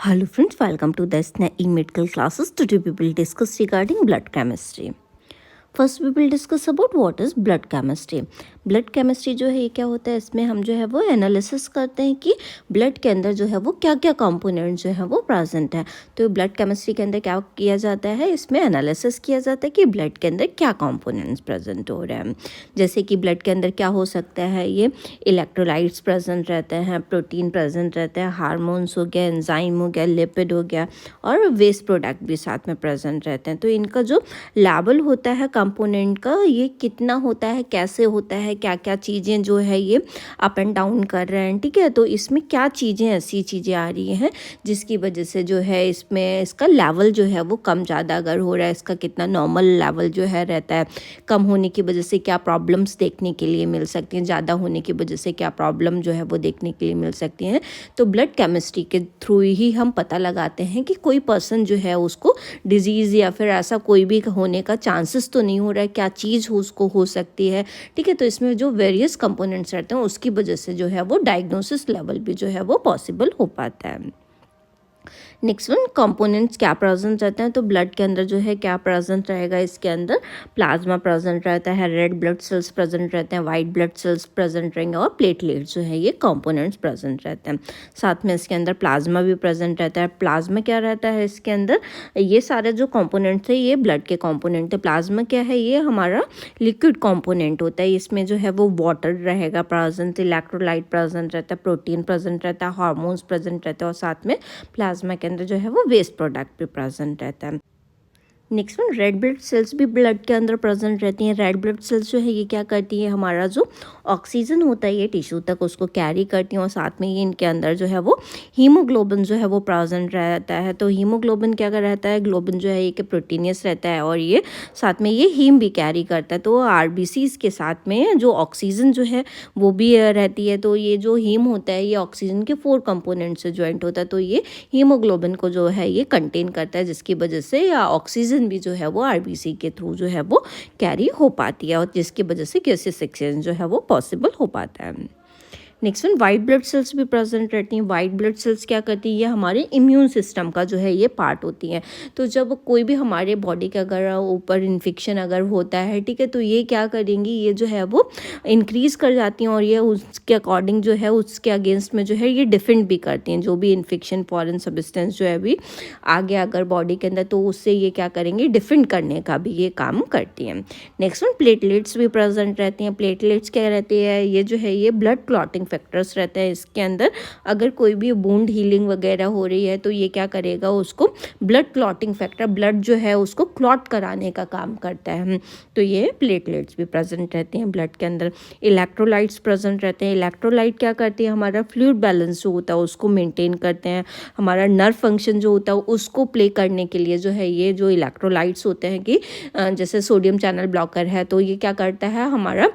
Hello friends, welcome to the SNAE medical classes. Today we will discuss regarding blood chemistry. First we will discuss about what is blood chemistry. Blood chemistry जो है ये क्या होता है, इसमें हम जो है वो एनालिसिस करते हैं कि ब्लड के अंदर जो है वो क्या क्या कंपोनेंट जो है वो प्रेजेंट है। तो ब्लड केमिस्ट्री के अंदर क्या किया जाता है, इसमें एनालिसिस किया जाता है कि ब्लड के अंदर क्या कंपोनेंट्स प्रेजेंट हो रहे हैं। जैसे कि ब्लड के अंदर क्या हो सकता है, ये इलेक्ट्रोलाइट्स प्रेजेंट रहते हैं, प्रोटीन प्रेजेंट रहते हैं, हार्मोन्स हो गया, एंजाइम हो गया, लिपिड हो गया और वेस्ट प्रोडक्ट भी साथ में प्रेजेंट रहते हैं। तो इनका जो लेवल होता है कंपोनेंट का, ये कितना होता है, कैसे होता है, क्या क्या चीज़ें जो है ये अप एंड डाउन कर रहे हैं, ठीक है। तो इसमें क्या चीज़ें, ऐसी चीज़ें आ रही हैं जिसकी वजह से जो है इसमें इसका लेवल जो है वो कम ज़्यादा अगर हो रहा है, इसका कितना नॉर्मल लेवल जो है रहता है, कम होने की वजह से क्या प्रॉब्लम्स देखने के लिए मिल सकती हैं, ज़्यादा होने की वजह से क्या प्रॉब्लम जो है वो देखने के लिए मिल सकती हैं। तो ब्लड केमिस्ट्री के थ्रू ही हम पता लगाते हैं कि कोई पर्सन जो है उसको डिजीज़ या फिर ऐसा कोई भी होने का चांसेस तो नहीं हो रहा है, क्या चीज़ उसको हो सकती है, ठीक है। तो इसमें जो वेरियस कंपोनेंट्स रहते हैं उसकी वजह से जो है वो डायग्नोसिस लेवल भी जो है वो पॉसिबल हो पाता है। नेक्स्ट वन, कंपोनेंट्स क्या प्रेजेंट रहते हैं। तो ब्लड के अंदर जो है क्या प्रेजेंट रहेगा, इसके अंदर प्लाज्मा प्रेजेंट रहता है, रेड ब्लड सेल्स प्रेजेंट रहते हैं, वाइट ब्लड सेल्स प्रेजेंट रहेंगे और प्लेटलेट्स जो है ये कंपोनेंट्स प्रेजेंट रहते हैं। साथ में इसके अंदर प्लाज्मा भी प्रेजेंट रहता है। प्लाज्मा क्या रहता है, इसके अंदर ये सारे जो कंपोनेंट्स है ये ब्लड के कंपोनेंट है। प्लाज्मा क्या है, ये हमारा लिक्विड कंपोनेंट होता है। इसमें जो है वो वाटर रहेगा प्रेजेंट, इलेक्ट्रोलाइट प्रेजेंट रहता है, प्रोटीन प्रेजेंट रहता है, हार्मोन्स प्रेजेंट रहते हैं और साथ में प्लाज्मा के अंदर जो है वो वेस्ट प्रोडक्ट भी प्रेजेंट रहता है। Next one, red blood cells भी ब्लड के अंदर प्रेजेंट रहती हैं। रेड ब्लड सेल्स जो है ये क्या करती है, हमारा जो ऑक्सीजन होता है ये टिश्यू तक उसको कैरी करती हैं और साथ में ये इनके अंदर जो है वो हीमोग्लोबिन जो है वो प्रेजेंट रहता है। तो हीमोग्लोबिन क्या कर रहता है, ग्लोबिन जो है ये कि प्रोटीनियस रहता है और ये साथ में ये हीम भी कैरी करता है। तो आरबीसीज के साथ में जो ऑक्सीजन जो है वो भी रहती है। तो ये जो हीम होता है ये ऑक्सीजन के 4 कंपोनेंट से ज्वाइंट होता है। तो ये हीमोग्लोबिन को जो है ये कंटेन करता है, जिसकी वजह से ऑक्सीजन भी जो है वो आरबीसी के थ्रू जो है वो कैरी हो पाती है और जिसकी वजह से गैसेस एक्सचेंज जो है वो पॉसिबल हो पाता है। Next one, white blood sales भी प्रेजेंट रहती हैं। वाइट ब्लड सेल्स क्या करती है, ये हमारे इम्यून सिस्टम का जो है ये पार्ट होती हैं। तो जब कोई भी हमारे बॉडी के अगर ऊपर इन्फेक्शन अगर होता है, ठीक है, तो ये क्या करेंगी, ये जो है वो इंक्रीज़ कर जाती हैं और ये उसके अकॉर्डिंग जो है उसके अगेंस्ट में जो है ये डिफेंड भी करती हैं। जो भी इन्फेक्शन फॉरेन सब्सटेंस जो है अभी आ गया अगर बॉडी के अंदर, तो उससे ये क्या करेंगे, डिफेंड करने का भी ये काम करती हैं। नेक्स्ट वन, प्लेटलेट्स भी प्रेजेंट रहती हैं। प्लेटलेट्स क्या रहती है, ये जो है ये ब्लड क्लॉटिंग फैक्टर्स रहते हैं। इसके अंदर अगर कोई भी वुंड हीलिंग वगैरह हो रही है तो ये क्या करेगा, उसको ब्लड क्लॉटिंग फैक्टर, ब्लड जो है उसको क्लॉट कराने का काम करता है। तो ये प्लेटलेट्स भी प्रेजेंट रहते हैं ब्लड के अंदर। इलेक्ट्रोलाइट्स प्रेजेंट रहते हैं। इलेक्ट्रोलाइट क्या करती है, हमारा फ्लूइड बैलेंस जो होता है उसको मेंटेन करते हैं। हमारा नर्व फंक्शन जो होता है उसको प्ले करने के लिए जो है ये जो इलेक्ट्रोलाइट्स होते हैं कि जैसे सोडियम चैनल ब्लॉकर है, तो ये क्या करता है, हमारा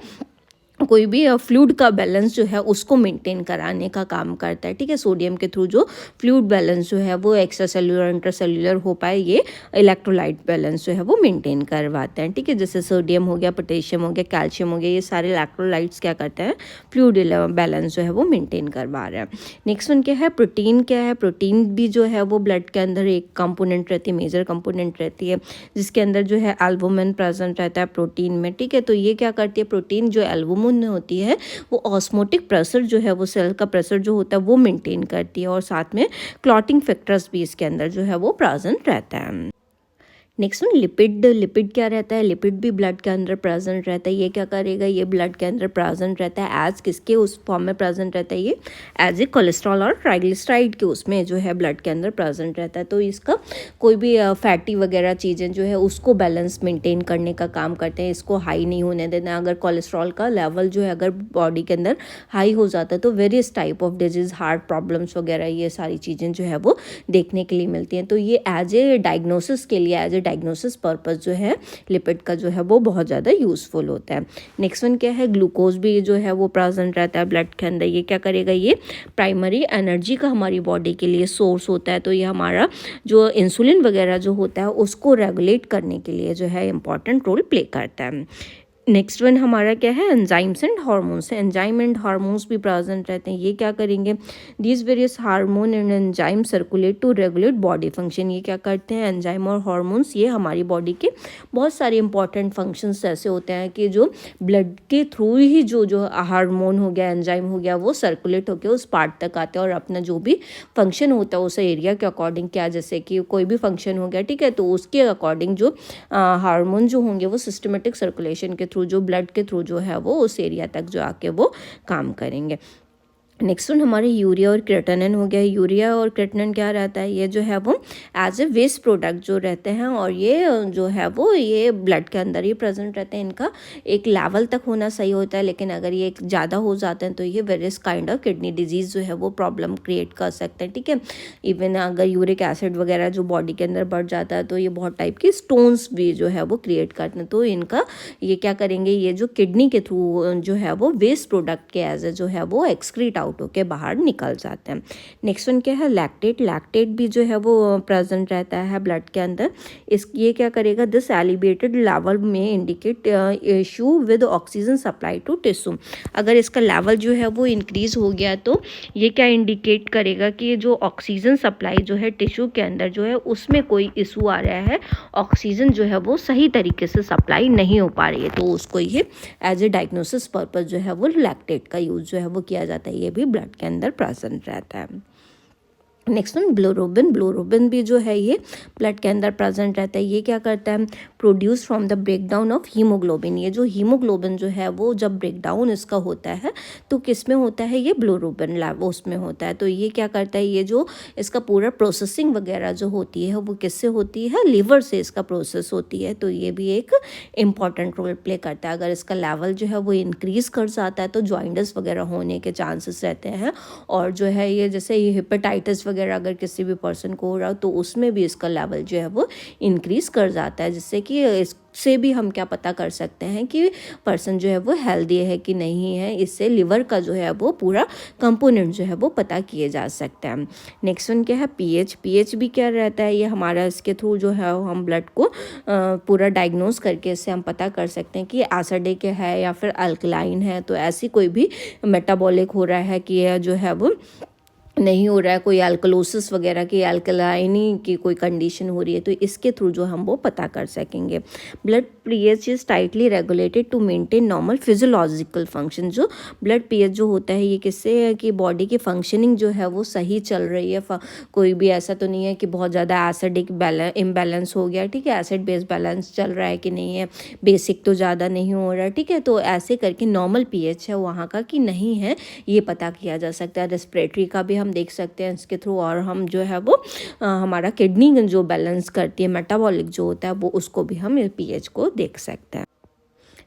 कोई भी फ्लूइड का बैलेंस जो है उसको मेंटेन कराने का काम करता है, ठीक है। सोडियम के थ्रू जो फ्लूइड बैलेंस जो है वो एक्स्ट्रा सेल्यूलर इंटरसेल्यूलर हो पाए, ये इलेक्ट्रोलाइट बैलेंस जो है वो मेंटेन करवाते हैं, ठीक है। जैसे सोडियम हो गया, पोटेशियम हो गया, कैल्शियम हो गया, ये सारे इलेक्ट्रोलाइट्स क्या करते हैं, फ्लूइड बैलेंस जो है वो मेंटेन करवा रहे हैं। नेक्स्ट वन क्या है, प्रोटीन क्या है। प्रोटीन भी जो है वो ब्लड के अंदर एक कंपोनेंट रहती है, मेजर कंपोनेंट रहती है, जिसके अंदर जो है एल्बुमिन प्रेजेंट रहता है प्रोटीन में, ठीक है। तो ये क्या करती है, प्रोटीन जो एल्बुमिन होती है वो ऑस्मोटिक प्रेशर जो है वो सेल का प्रेशर जो होता है वो मेंटेन करती है और साथ में क्लॉटिंग फैक्टर्स भी इसके अंदर जो है वो प्रेजेंट रहता है। Next one, lipid. लिपिड क्या रहता है, लिपिड भी ब्लड के अंदर प्रेजेंट रहता है। ये क्या करेगा, ये ब्लड के अंदर प्रेजेंट रहता है एज किसके उस फॉर्म में प्रेजेंट रहता है, ये एज ए कोलेस्ट्रॉल और ट्राइग्लिसराइड के उसमें जो है ब्लड के अंदर प्रेजेंट रहता है। तो इसका कोई भी फैटी वगैरह चीज़ें जो है उसको बैलेंस मेंटेन करने का काम करते हैं, इसको हाई नहीं होने देना। अगर कोलेस्ट्रॉल का लेवल जो है अगर बॉडी के अंदर हाई हो जाता है तो various type of disease, heart problems वगैरह ये सारी चीज़ें जो है वो देखने के लिए मिलती हैं। तो ये एज ए डायग्नोसिस के लिए, एज ए डायग्नोसिस पर्पस जो है लिपिड का जो है वो बहुत ज़्यादा यूज़फुल होता है। नेक्स्ट वन क्या है, ग्लूकोज भी जो है वो प्रेजेंट रहता है ब्लड के अंदर। ये क्या करेगा, ये प्राइमरी एनर्जी का हमारी बॉडी के लिए सोर्स होता है। तो ये हमारा जो इंसुलिन वगैरह जो होता है उसको रेगुलेट करने के लिए जो है इंपॉर्टेंट रोल प्ले करता है। नेक्स्ट वन हमारा क्या है, enzymes and hormones. Enzyme and hormones भी प्रेजेंट रहते हैं। ये क्या करेंगे, these various hormone and enzyme circulate to regulate body function. ये क्या करते हैं, एंजाइम और हार्मोन्स, ये हमारी बॉडी के बहुत सारे इंपॉर्टेंट फंक्शंस ऐसे होते हैं कि जो ब्लड के थ्रू ही जो हार्मोन हो गया, एंजाइम हो गया, वो सर्कुलेट होकर उस पार्ट तक आते हैं और अपना जो भी फंक्शन होता है उस एरिया के अकॉर्डिंग, क्या जैसे कि कोई भी फंक्शन हो गया, ठीक है, तो उसके अकॉर्डिंग जो हार्मोन जो होंगे वो सिस्टमेटिक सर्कुलेशन के थ्रू, जो ब्लड के थ्रू जो है वो उस एरिया तक जो आके वो काम करेंगे। नेक्स्ट वन हमारे यूरिया और क्रेटिनिन हो गया। यूरिया और क्रेटिनिन क्या रहता है, ये जो है वो एज ए वेस्ट प्रोडक्ट जो रहते हैं और ये जो है वो ये ब्लड के अंदर ही प्रेजेंट रहते हैं। इनका एक लेवल तक होना सही होता है, लेकिन अगर ये ज़्यादा हो जाते हैं तो ये various kind of kidney disease जो है वो प्रॉब्लम क्रिएट कर सकते हैं, ठीक है। इवन अगर यूरिक एसिड वगैरह जो बॉडी के अंदर बढ़ जाता है तो ये बहुत टाइप के स्टोन्स भी जो है वो क्रिएट करते हैं। तो इनका ये क्या करेंगे, ये जो किडनी के थ्रू जो है वो वेस्ट प्रोडक्ट के एज ए जो है वो एक्सक्रीट आउट होके बाहर निकल जाते हैं। नेक्स्ट वन क्या है, लैक्टेट। लैक्टेट भी जो है वो प्रेजेंट रहता है ब्लड के अंदर। ये क्या करेगा, दिस एलिवेटेड लेवल में indicate issue with oxygen supply to tissue. अगर इसका लेवल जो है वो इंक्रीज हो गया तो ये क्या इंडिकेट करेगा कि जो ऑक्सीजन सप्लाई जो है टिश्यू के अंदर जो है उसमें कोई इशू आ रहा है, ऑक्सीजन जो है वो सही तरीके से सप्लाई नहीं हो पा रही है, तो उसको ये एज ए डायग्नोसिस पर्पज जो है वो लैक्टेट का यूज़ जो है वो किया जाता है। ये भी ब्लड के अंदर प्रेजेंट रहता है। Next one ब्लोरोबिन। ब्लोरोबिन भी जो है ये ब्लड के अंदर प्रेजेंट रहता है। ये क्या करता है, produce from the breakdown of haemoglobin. ये जो हीमोग्लोबिन जो है वो जब ब्रेकडाउन इसका होता है तो किस में होता है, ये ब्लोरोबिन लैब उसमें होता है। तो ये क्या करता है, ये जो इसका पूरा प्रोसेसिंग वगैरह जो होती है वो किससे होती है, लीवर से इसका प्रोसेस होती है। तो ये भी एक इम्पॉर्टेंट रोल प्ले करता है। अगर इसका लेवल जो है वो इंक्रीज़ कर जाता है तो जॉइंटिस वगैरह होने के चांसेस रहते हैं। और जो है ये जैसे ये हेपेटाइटिस वगैरह अगर किसी भी पर्सन को हो रहा हो तो उसमें भी इसका लेवल जो है वो इंक्रीज़ कर जाता है, जिससे कि इससे भी हम क्या पता कर सकते हैं कि पर्सन जो है वो हेल्दी है कि नहीं है। इससे लिवर का जो है वो पूरा कंपोनेंट जो है वो पता किए जा सकते हैं। नेक्स्ट वन क्या है, पीएच। पीएच भी क्या रहता है, ये हमारा इसके थ्रू जो है हम ब्लड को पूरा डायग्नोज करके इससे हम पता कर सकते हैं कि एसिडिक है या फिर अल्कलाइन है। तो ऐसी कोई भी मेटाबॉलिक हो रहा है कि यह जो है वो नहीं हो रहा है, कोई अल्कलोसिस वगैरह की, अल्कलाइनी की कोई कंडीशन हो रही है, तो इसके थ्रू जो हम वो पता कर सकेंगे। Blood pH is tightly regulated to maintain normal physiological function. जो ब्लड पीएच जो होता है ये किससे है कि बॉडी की फंक्शनिंग जो है वो सही चल रही है। कोई भी ऐसा तो नहीं है कि बहुत ज़्यादा एसिडिक इम्बैलेंस हो गया, ठीक है, एसिड बेस बैलेंस चल रहा है कि नहीं है, बेसिक तो ज़्यादा नहीं हो रहा है, ठीक है। तो ऐसे करके नॉर्मल पीएच है वहाँ का कि नहीं है ये पता किया जा सकता है। रेस्पिरेटरी का भी हम देख सकते हैं इसके थ्रू, और हम जो है वो हमारा किडनी जो बैलेंस करती है, मेटाबॉलिक जो होता है वो, उसको भी हम पीएच को देख सकते हैं।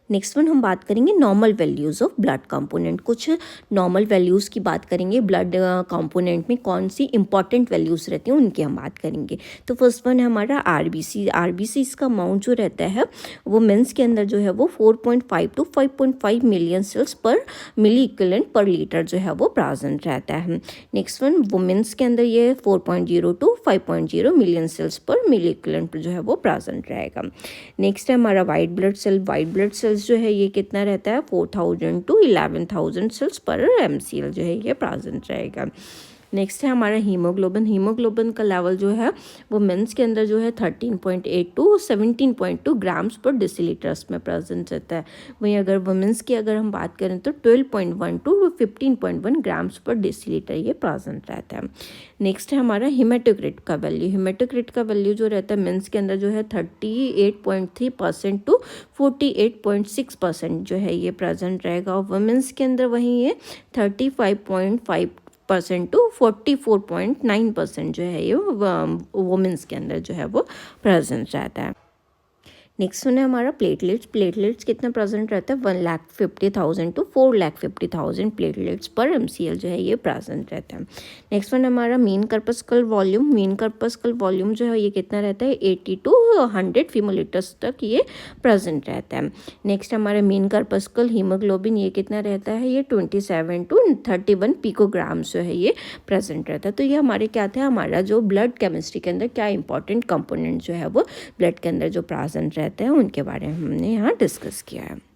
नेक्स्ट वन हम बात करेंगे normal values of blood component. कुछ नॉर्मल वैल्यूज़ की बात करेंगे, ब्लड कंपोनेंट में कौन सी इंपॉर्टेंट वैल्यूज़ रहती हैं उनकी हम बात करेंगे। तो फर्स्ट वन है हमारा आरबीसी। आरबीसी इसका अमाउंट जो रहता है वो मेंस के अंदर जो है वो 4.5 to 5.5 मिलियन सेल्स पर मिली इक्विवेलेंट पर लीटर जो है वो प्रेजेंट रहता है। नेक्स्ट वन वुमेन्स के अंदर ये 4.0 to 5.0 मिलियन सेल्स पर मिली इक्विवेलेंट जो है वो प्रेजेंट रहेगा। नेक्स्ट है हमारा white blood cell. White blood cells जो है ये कितना रहता है, 4,000 to 11,000 सेल्स पर एमसीएल जो है ये प्रेजेंट रहेगा। नेक्स्ट है हमारा हीमोग्लोबिन। हीमोग्लोबिन का लेवल जो है वो मेंस के अंदर जो है 13.8 to 17.2 ग्राम्स पर डेसीलीटर्स में प्रेजेंट रहता है। वहीं अगर वुमेंस की अगर हम बात करें तो 12.1 to 15.1 ग्राम्स पर डेसीलीटर ये प्रेजेंट रहता है। नेक्स्ट है हमारा हीमेटोक्रिट का वैल्यू। हीमेटोक्रिट का वैल्यू जो रहता है मेंस के अंदर जो है 38.3% to 48.6% जो है ये प्रेजेंट रहेगा, और वुमेंस के अंदर वहीं ये 35.5% to 44.9% जो है ये वुमेंस के अंदर जो है वो प्रेजेंट रहता है। नेक्स्ट वन है हमारा प्लेटलेट्स। प्लेटलेट्स कितना प्रेजेंट रहता है, 1,50,000 to 4,50,000 प्लेटलेट्स पर एमसीएल जो है ये प्रेजेंट रहता है। नेक्स्ट वन हमारा मीन कर्पस्कल वॉल्यूम। मीन कर्पस्कल वॉल्यूम जो है ये कितना रहता है, 80 to 100 फीमोलीटर्स तक ये प्रेजेंट रहता है। नेक्स्ट हमारा मीन कर्पस्कल हीमोग्लोबिन ये कितना रहता है, ये 27 to 31 पिकोग्राम्स जो है ये प्रेजेंट रहता है। तो ये हमारे क्या थे, हमारा जो ब्लड केमिस्ट्री के अंदर क्या इंपॉर्टेंट कंपोनेंट जो है वो ब्लड के अंदर जो प्रेजेंट रहते हैं उनके बारे में हमने यहाँ डिस्कस किया है।